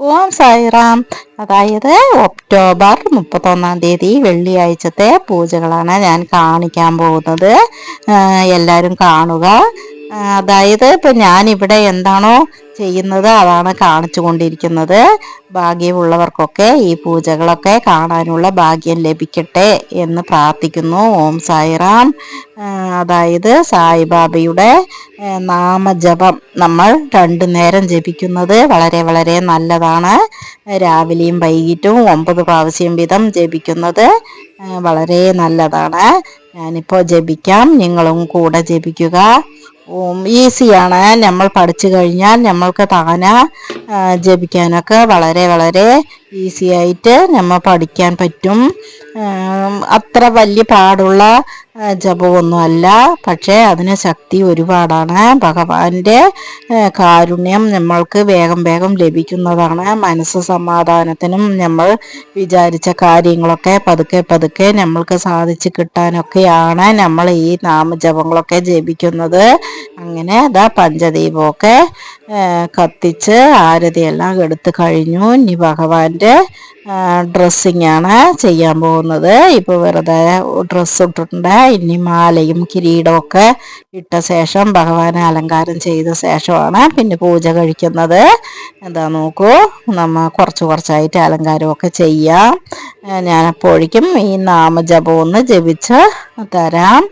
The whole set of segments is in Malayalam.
ഓം സായിറാം. അതായത് ഒക്ടോബർ 31 വെള്ളിയാഴ്ചത്തെ പൂജകളാണ് ഞാൻ കാണിക്കാൻ പോകുന്നത്. എല്ലാവരും കാണുക. അതായത് ഇപ്പം ഞാനിവിടെ എന്താണോ ചെയ്യുന്നത് അതാണ് കാണിച്ചു കൊണ്ടിരിക്കുന്നത്. ഭാഗ്യമുള്ളവർക്കൊക്കെ ഈ പൂജകളൊക്കെ കാണാനുള്ള ഭാഗ്യം ലഭിക്കട്ടെ എന്ന് പ്രാർത്ഥിക്കുന്നു. ഓം സായിറാം. അതായത് സായിബാബയുടെ നാമജപം നമ്മൾ 2 നേരം ജപിക്കുന്നത് വളരെ വളരെ നല്ലതാണ്. രാവിലെയും വൈകിട്ടും 9 പ്രാവശ്യം വീതം ജപിക്കുന്നത് വളരെ നല്ലതാണ്. ഞാനിപ്പോൾ ജപിക്കാം, നിങ്ങളും കൂടെ ജപിക്കുക. ഈസിയാണ്. നമ്മൾ പഠിച്ചു കഴിഞ്ഞാൽ നമ്മൾക്ക് താനെ ജപിക്കാനൊക്കെ വളരെ വളരെ ഈസി ആയിട്ട് നമ്മൾ പഠിക്കാൻ പറ്റും. അത്ര വലിയ പാടുള്ള ജപമൊന്നുമല്ല, പക്ഷേ അതിന് ശക്തി ഒരുപാടാണ്. ഭഗവാന്റെ കാരുണ്യം നമ്മൾക്ക് വേഗം വേഗം ലഭിക്കുന്നതാണ്. മനസ്സ് സമാധാനത്തിനും നമ്മൾ വിചാരിച്ച കാര്യങ്ങളൊക്കെ പതുക്കെ പതുക്കെ നമ്മൾക്ക് സാധിച്ചു കിട്ടാനൊക്കെയാണ് നമ്മൾ ഈ നാമജപങ്ങളൊക്കെ ജപിക്കുന്നത്. അങ്ങനെ പഞ്ചദീപമൊക്കെ കത്തിച്ച് ആരതിയെല്ലാം എടുത്തു കഴിഞ്ഞു. ഇനി ഭഗവാന്റെ ഡ്രസ്സിങ് ആണ് ചെയ്യാൻ പോകുന്നത്. ഇപ്പോൾ വെറുതെ ഡ്രസ്സ് ഇട്ടിട്ടുണ്ട്. ഇനി മാലയും കിരീടമൊക്കെ ഇട്ട ശേഷം ഭഗവാനെ അലങ്കാരം ചെയ്ത ശേഷമാണ് പിന്നെ പൂജ കഴിക്കുന്നത്. നോക്കൂ, നമ്മൾ കുറച്ച് കുറച്ചായിട്ട് അലങ്കാരമൊക്കെ ചെയ്യാം. ഞാനപ്പോഴേക്കും ഈ നാമജപം ഒന്ന് ജപിച്ച് തരാം.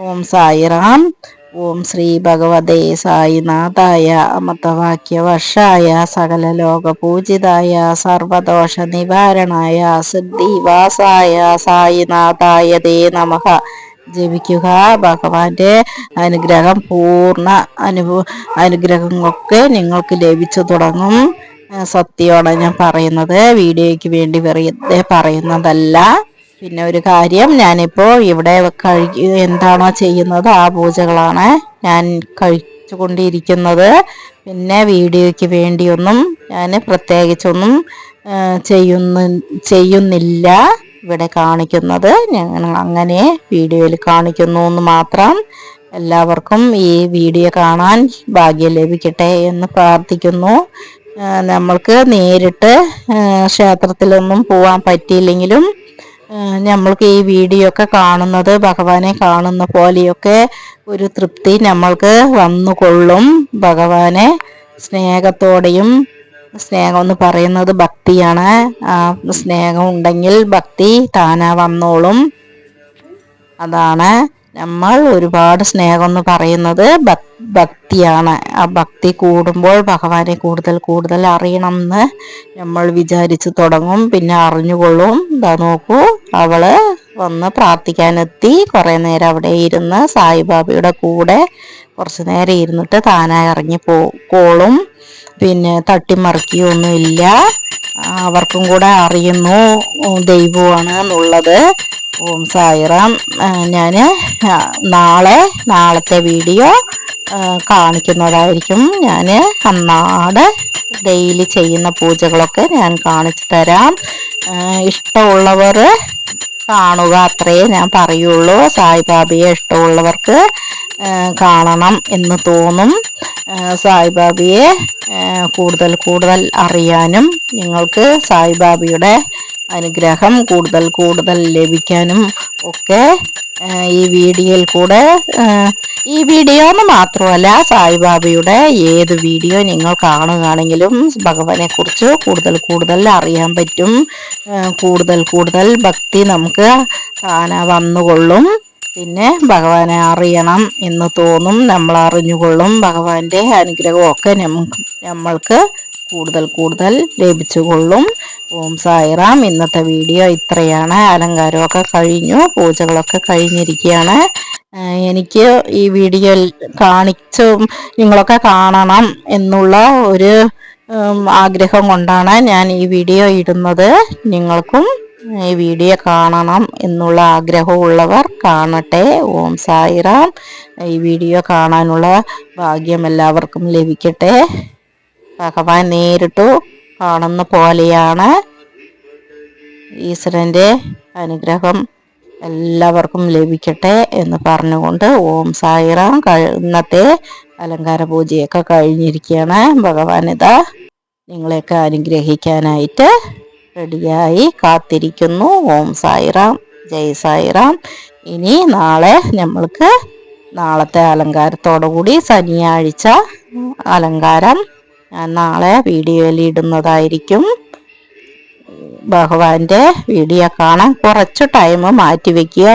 ഓം സായിറാം. ഓം ശ്രീ ഭഗവതേ സായിനാഥായ അമൃതവാക്യവർഷായ സകല ലോക പൂജിതായ സർവദോഷ നിവാരണായ സിദ്ധിവാസായ സായിനാഥായ തേ നമഃ. ജപിക്കുക. ഭഗവാന്റെ അനുഗ്രഹം പൂർണ്ണ അനുഗ്രഹങ്ങളൊക്കെ നിങ്ങൾക്ക് ലഭിച്ചു തുടങ്ങും. സത്യമാണ് ഞാൻ പറയുന്നത്, വീഡിയോയ്ക്ക് വേണ്ടി വെറുതെ പറയുന്നതല്ല. പിന്നെ ഒരു കാര്യം, ഞാനിപ്പോൾ ഇവിടെ എന്താണോ ചെയ്യുന്നത് ആ പൂജകളാണ് ഞാൻ കഴിച്ചു കൊണ്ടിരിക്കുന്നത്. പിന്നെ വീഡിയോയ്ക്ക് വേണ്ടിയൊന്നും ഞാൻ പ്രത്യേകിച്ചൊന്നും ചെയ്യുന്നില്ല. ഇവിടെ കാണിക്കുന്നത് ഞങ്ങൾ അങ്ങനെ വീഡിയോയിൽ കാണിക്കുന്നു എന്ന് മാത്രം. എല്ലാവർക്കും ഈ വീഡിയോ കാണാൻ ഭാഗ്യം ലഭിക്കട്ടെ എന്ന് പ്രാർത്ഥിക്കുന്നു. നമ്മൾക്ക് നേരിട്ട് ക്ഷേത്രത്തിലൊന്നും പോവാൻ പറ്റിയില്ലെങ്കിലും നമ്മൾക്ക് ഈ വീഡിയോ ഒക്കെ കാണുന്നത് ഭഗവാനെ കാണുന്ന പോലെയൊക്കെ ഒരു തൃപ്തി നമ്മൾക്ക് വന്നുകൊള്ളും. ഭഗവാനെ സ്നേഹത്തോടെയും, സ്നേഹം എന്ന് പറയുന്നത് ഭക്തിയാണ്. ആ സ്നേഹം ഉണ്ടെങ്കിൽ ഭക്തി താനാ വന്നോളും. അതാണ് നമ്മൾ ഒരുപാട് സ്നേഹം എന്ന് പറയുന്നത് ഭക്തിയാണ്. ആ ഭക്തി കൂടുമ്പോൾ ഭഗവാനെ കൂടുതൽ കൂടുതൽ അറിയണം എന്ന് നമ്മൾ വിചാരിച്ചു തുടങ്ങും. പിന്നെ അറിഞ്ഞുകൊള്ളും. നോക്കൂ, അവള് വന്ന് പ്രാർത്ഥിക്കാനെത്തി. കുറേ നേരം അവിടെ ഇരുന്ന് സായിബാബയുടെ കൂടെ കുറച്ച് നേരം ഇരുന്നിട്ട് താനായി ഇറങ്ങി പോക്കോളും. പിന്നെ തട്ടിമറിക്കുകയൊന്നുമില്ല. അവർക്കും കൂടെ അറിയുന്നു ദൈവമാണ് എന്നുള്ളത്. ഓം സായിറാം. ഞാൻ നാളത്തെ വീഡിയോ കാണിക്കുന്നതായിരിക്കും. ഞാൻ അന്നാട് ഡെയിലി ചെയ്യുന്ന പൂജകളൊക്കെ ഞാൻ കാണിച്ചു തരാം. ഇഷ്ടമുള്ളവർ കാണുക, അത്രയേ ഞാൻ പറയുള്ളൂ. സായിബാബയെ ഇഷ്ടമുള്ളവർക്ക് കാണണം എന്ന് തോന്നും. സായിബാബയെ കൂടുതൽ കൂടുതൽ അറിയാനും നിങ്ങൾക്ക് സായിബാബയുടെ അനുഗ്രഹം കൂടുതൽ കൂടുതൽ ലഭിക്കാനും ഒക്കെ ഈ വീഡിയോയിൽ കൂടെ, ഈ വീഡിയോ എന്ന് മാത്രമല്ല സായിബാബയുടെ ഏത് വീഡിയോ നിങ്ങൾ കാണുകയാണെങ്കിലും ഭഗവാനെ കുറിച്ച് കൂടുതൽ കൂടുതൽ അറിയാൻ പറ്റും. കൂടുതൽ കൂടുതൽ ഭക്തി നമുക്ക് താനെ വന്നുകൊള്ളും. പിന്നെ ഭഗവാനെ അറിയണം എന്ന് തോന്നും. നമ്മൾ അറിഞ്ഞുകൊള്ളും. ഭഗവാന്റെ അനുഗ്രഹമൊക്കെ നമ്മൾക്ക് കൂടുതൽ കൂടുതൽ ലഭിച്ചുകൊള്ളും. ഓം സായിറാം. ഇന്നത്തെ വീഡിയോ ഇത്രയാണ്. അലങ്കാരമൊക്കെ കഴിഞ്ഞു, പൂജകളൊക്കെ കഴിഞ്ഞിരിക്കുകയാണ്. എനിക്ക് ഈ വീഡിയോ കാണിച്ചു നിങ്ങളൊക്കെ കാണണം എന്നുള്ള ഒരു ആഗ്രഹം കൊണ്ടാണ് ഞാൻ ഈ വീഡിയോ ഇടുന്നത്. നിങ്ങൾക്കും ഈ വീഡിയോ കാണണം എന്നുള്ള ആഗ്രഹമുള്ളവർ കാണട്ടെ. ഓം സായിറാം. ഈ വീഡിയോ കാണാനുള്ള ഭാഗ്യം എല്ലാവർക്കും ലഭിക്കട്ടെ. ഭഗവാൻ നേരിട്ടു കാണുന്ന പോലെയാണ്. ഈശ്വരൻ്റെ അനുഗ്രഹം എല്ലാവർക്കും ലഭിക്കട്ടെ എന്ന് പറഞ്ഞുകൊണ്ട് ഓം സായിറാം. ഇന്നത്തെ അലങ്കാര പൂജയൊക്കെ കഴിഞ്ഞിരിക്കുകയാണ്. ഭഗവാൻ ഇതാ നിങ്ങളെയൊക്കെ അനുഗ്രഹിക്കാനായിട്ട് റെഡിയായി കാത്തിരിക്കുന്നു. ഓം സായിറാം, ജയ് സായിറാം. ഇനി നാളത്തെ അലങ്കാരത്തോടുകൂടി ശനിയാഴ്ച അലങ്കാരം ഞാൻ നാളെ വീഡിയോയിൽ ഇടുന്നതായിരിക്കും. ഭഗവാന്റെ വീഡിയോ കാണാൻ കുറച്ച് ടൈം മാറ്റി വയ്ക്കുക.